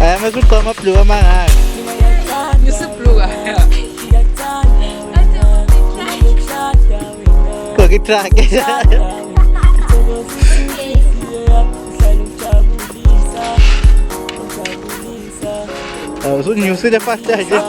Masukama pluwa mga. Nisipluga. Kukitrak. So news sudah pasti aja.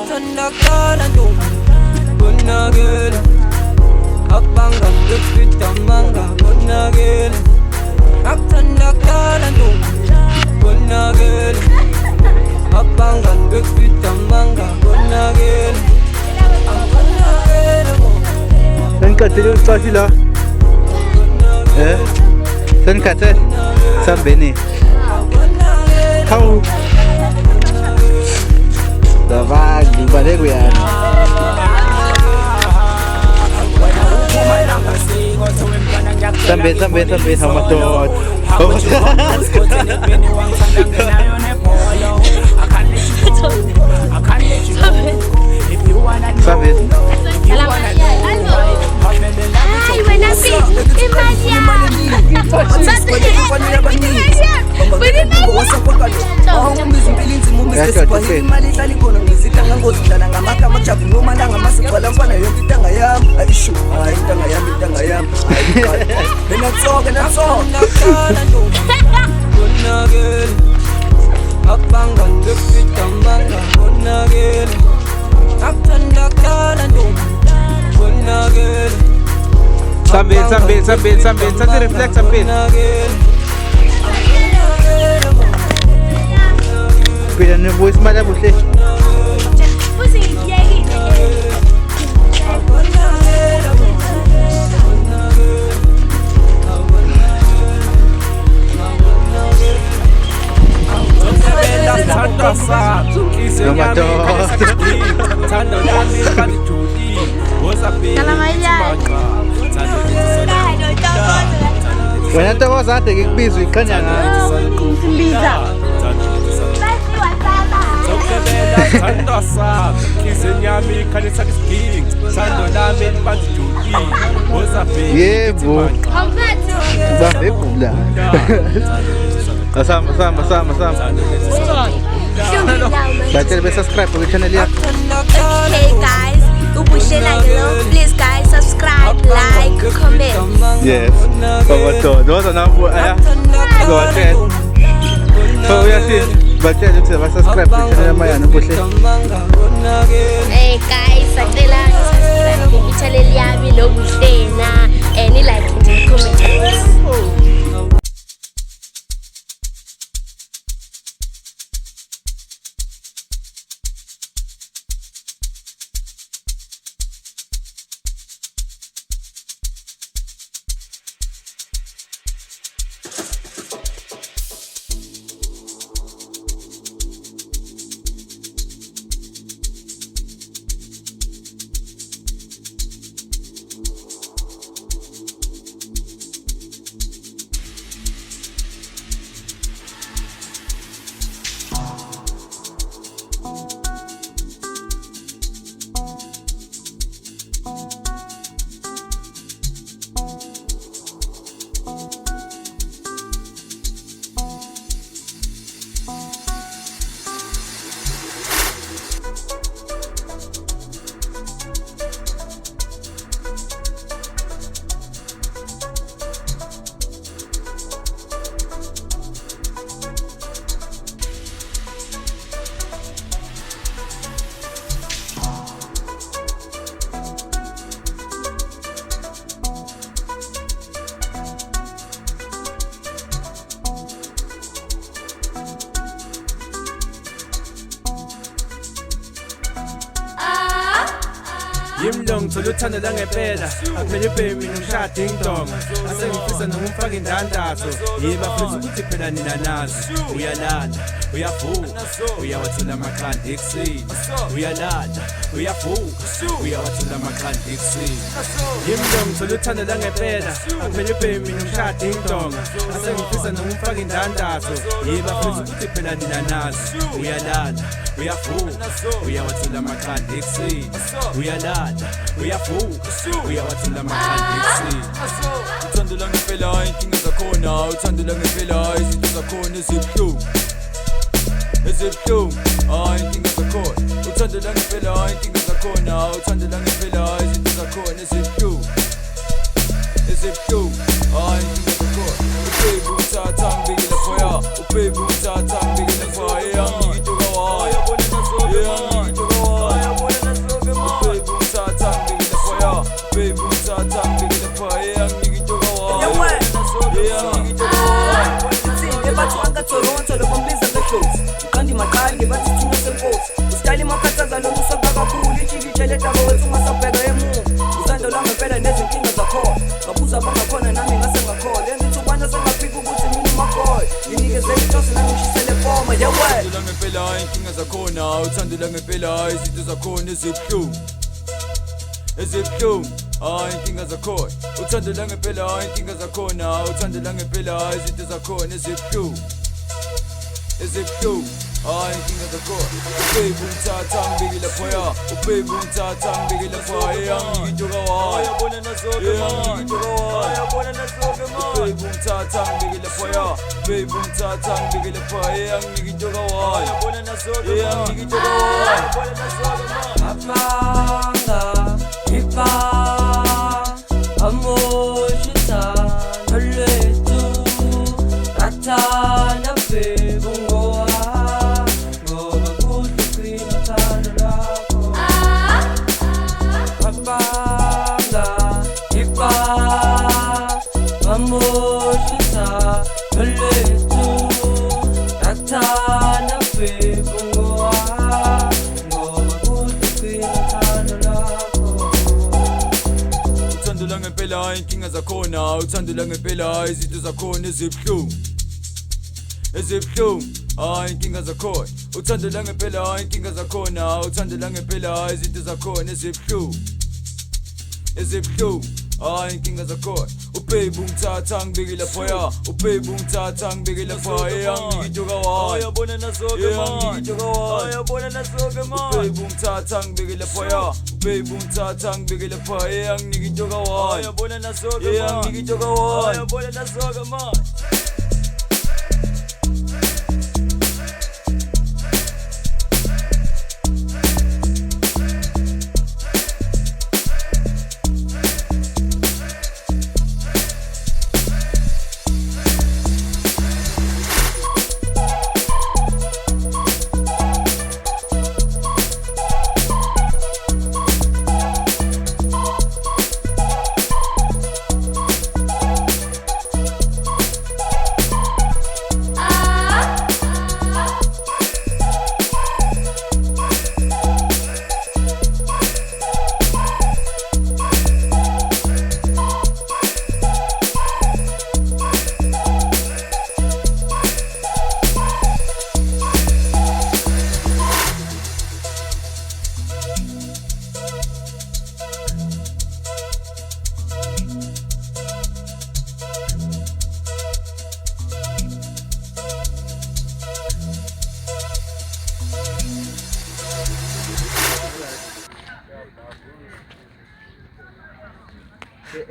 Sen kaçırıyor saçıyla. Sen kaçır. Sen beni. Kau. Davag, di balik gue ya. Sambil sama tuh. Sambil. Sambil refleks sambil. Pilihan ni voice mana boleh? Wanita tahu saat itu bisu ikan yang Liza. Yeah, bu. Baik pula. Sama. Baca lebih subscribe ke channel dia. Okay guys, please guys subscribe, like, comment. Yes. Betul. Dua sana buat ayah. Dua chat. So ya sih. Baca je subscribe ke channel Maya nak boleh. Hey guys, sakitlah subscribe ke channel Yami lo boleh na. Any like and comment. Yimlong soluthanda la ngempela aphela ibhemi noshaya ding dong asengifisa nomfaka indandatho yiba futhi ukuthi phela nina nazi uyalala uyavuka uyawathula amakhanda ekuseni uyalala uyavuka uyawathula amakhanda ekuseni Yimlong soluthanda la ngempela aphela ibhemi noshaya ding dong asengifisa nomfaka indandatho yiba futhi ukuthi phela nina nazi uyalala uyavuka uyawathula amakhanda ekuseni uyalala uyavuka uyawathula amakhanda ekuseni uthando langempela inkinga zakhona uthando langempela izinto zakhona ezibuhlungu ezibuhlungu inkinga zakhona uthando langempela inkinga zakhona uthando langempela izinto zakhona ezibuhlungu ezibuhlungu inkinga zakhona ubaby uthatha ngibikele foya ubaby uthatha ngibikele foya ngiyitoka waya yabona nasoke ngiyitoka waya yabona nasoke ubaby uthatha ngibikele foya ubaby uthatha ngibikele foya ngiyitoka waya yabona nasoke ngiyitoka waya ebathwanga Toronto lokumbiza ngedlozi uqandi maqali bathi thina senkosi usitali makhathaza lomusaka kakhulu ijikije letaba wethu ungasabheka emuva usando langempela nezinkinga zakhona ngabuza abangakhona nami ngasengakhona engithi ubana sengaphika ukuthi mina umagoy nginikezele itosi nami ngishisele foma yewe langempela inkinga zakhona uthando langempela izinto zakhona ezibuhlungu ezibuhlungu inkinga zakhona uthando langempela inkinga zakhona uthando langempela izinto zakhona ezibuhlungu ezibuhlungu inkinga zakhona ubaby uthatha ngibikele foya ubaby uthatha ngibikele foya ngiyitoka waya yabona nasoke ngiyitoka waya yabona nasoke ubaby uthatha ngibikele foya ubaby uthatha ngibikele foya ngiyitoka waya yabona nasoke ngiyitoka waya yabona nasoke apanga ipa amoshita nolwetu ratana bebungoa ngoba kutukwina thando lakho apanga ipa amoshita nolwetu ratana bebungoa ngoba kutukwina thando lakho uthando langempela inkinga zakhona uthando langempela izinto zakhona ezibuhlungu ezibuhlungu inkinga zakhona uthando langempela inkinga zakhona uthando langempela izinto zakhona ezibuhlungu ezibuhlungu inkinga zakhona ubaby ngithatha ngibikele foya ubaby ngithatha ngibikele foya ngiyitoka waya yabona nasoke ngiyitoka waya yabona nasoke ubaby ngithatha ngibikele foya ubaby ngithatha ngibikele foya ngiyitoka waya yabona nasoke ngiyitoka waya yabona nasoke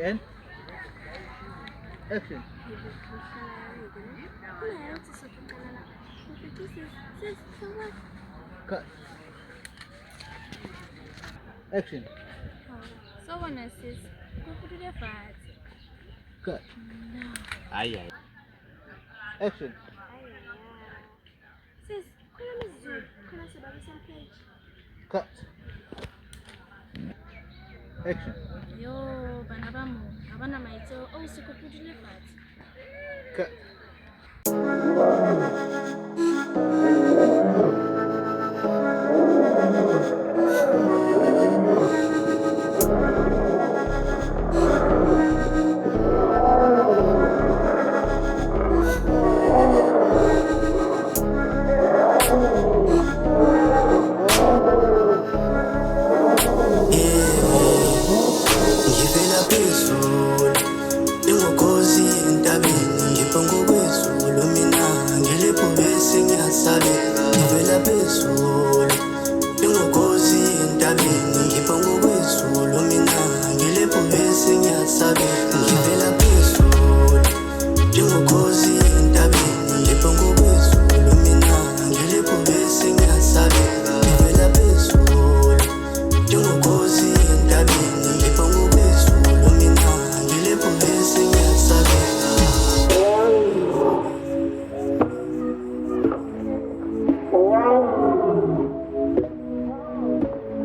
And action. Cut. Action. So when I says, go put it fat. Cut. Aye. Action. Sis, kuna sababu some page. Cut. Action. Yo, bana bamu, abana maito, siko put it fat. Cut. Ngivela phezulu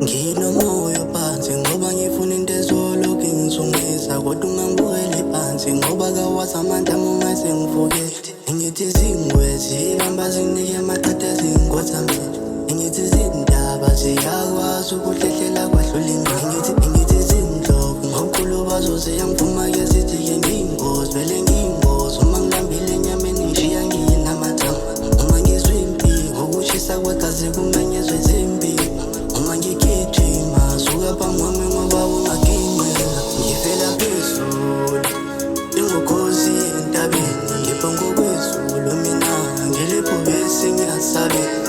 Nginomoya phansi ngoba ngifuna into ezoloku ngizungeza kodwa ungangibukeli phansi ngoba kawazi amandla uma sengivukile ngithi zingwezi ibamba zinike amaqeda zingothamela ngithi zindaba ziyakwazi ukuhlehlela kwahlula imini ngithi zindlovu ngokukhulu bazoze yangivuma-ke sithi-ke ngiyingozi vele ngiyingozi uma ngilambile enyameni ngishiya ngiyinamathambo uma ngizwe impi ngokushisa kwegazi kumenyezwe zimpi uma ngigijima suka phambi kwami ngoba ungaginqela ngifela phezulu ingukhozi entabeni ngipha ngokwezulu mina ngilipho bese ngiyasabe